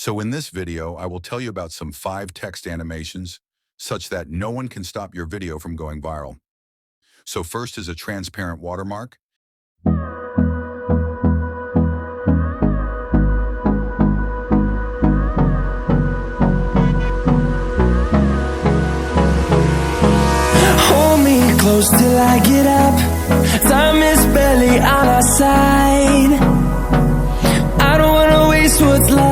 So in this video, I will tell you about some 5 text animations such that no one can stop your video from going viral. So first is a transparent watermark. Hold me close till I get up. Time is barely on our side. I don't wanna waste what's left.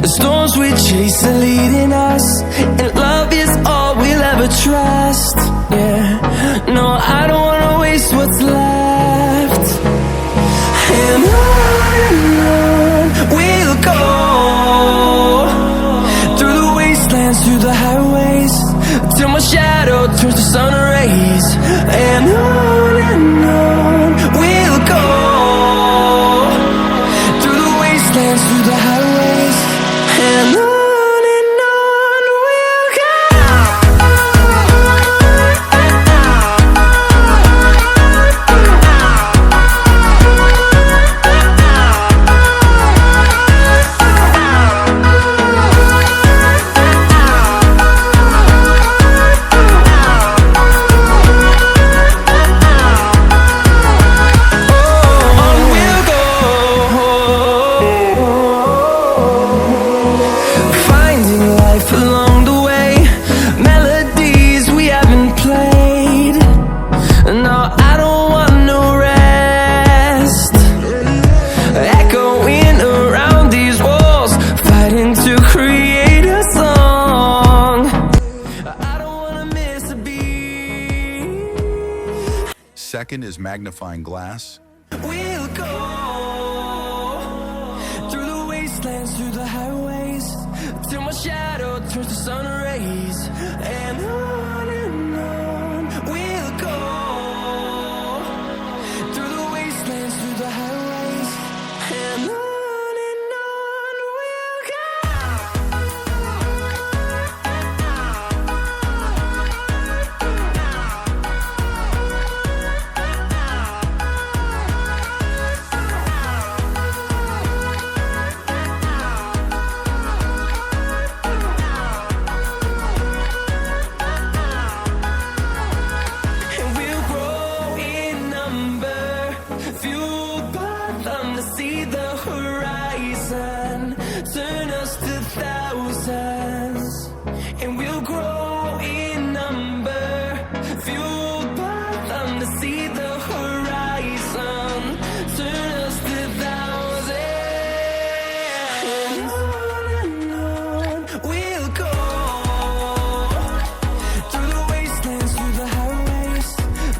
The storms we chase are leading us, and love is all we'll ever trust. Yeah, no, I don't wanna waste what's left. And on we'll go, through the wastelands, through the highways, till my shadow turns to sun rays. And on we'll go, through the wastelands, through the highways, and on we'll go. Along the way, melodies we haven't played. No, I don't want no rest. Echoing around these walls, fighting to create a song. I don't wanna miss a beat. Second is magnifying glass. We'll go through the wastelands, through the highways, till my shadow turns to sun rays. And on we'll go, through the wastelands, through the highways, and on we'll go. See the horizon, turn us to thousands, and we'll grow in number, fueled by them to see the horizon, turn us to thousands, and on we'll go, through the wastelands, through the highways,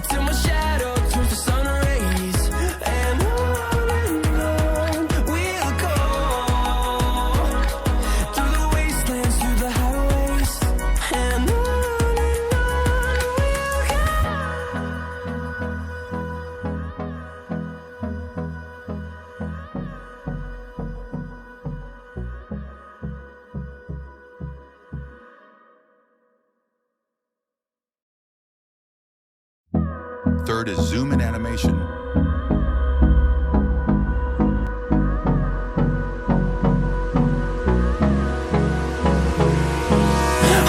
till my shadow turns to sun rays. And Third is zoom in animation.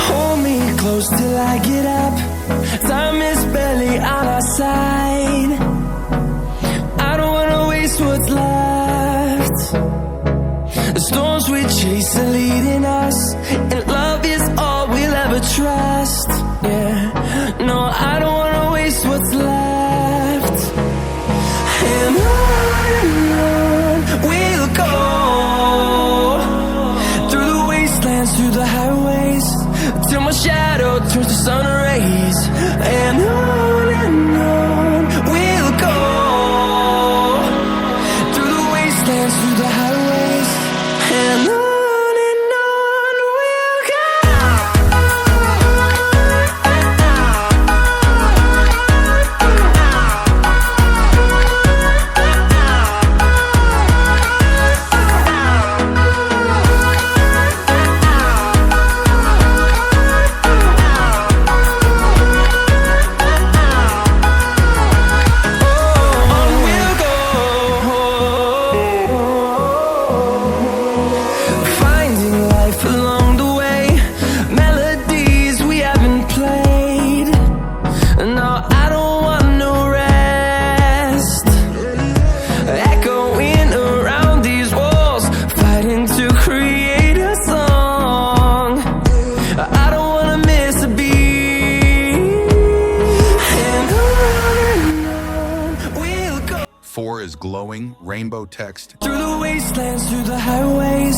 hold me close till I get up. Time is barely on our side. I don't wanna waste what's left. The storms we chase are leading us, and love is all we'll ever trust. Yeah, no, I don't wanna waste what's left. And on we'll go, through the wastelands, through the highways, till my shadow turns to sun rays. And on we'll go, through the wastelands, through the highways, and on we'll go. glowing rainbow text. Through the wastelands, through the highways,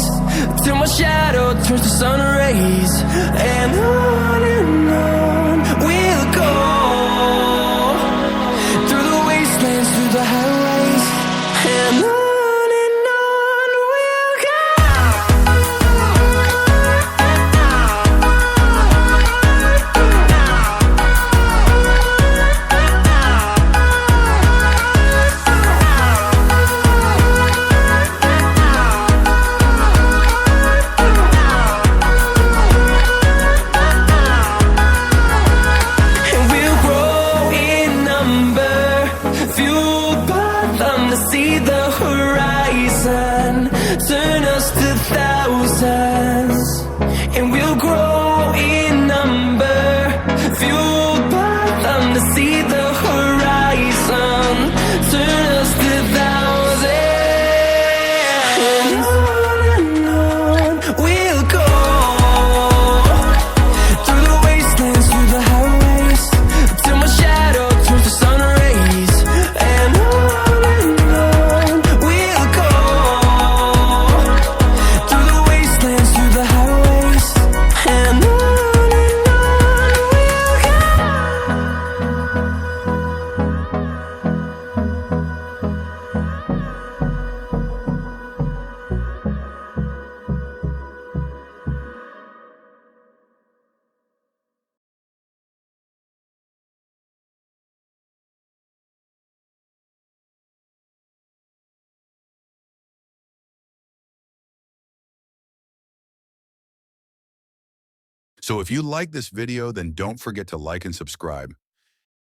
till my shadow turns to sun rays. And on we'll go. Through the wastelands, through the highways, and on we'll go. And we'll grow in number, fueled by them to see the horizon, turn us to thousands. And we'll grow in number, fueled by them to see the horizon, turn us to thousands. And on we'll go. Through the wastelands, through the highways, till my shadow turns to sun rays. And on we'll go. Through the wastelands, through the highways, and on we'll go. So if you like this video, then don't forget to like and subscribe.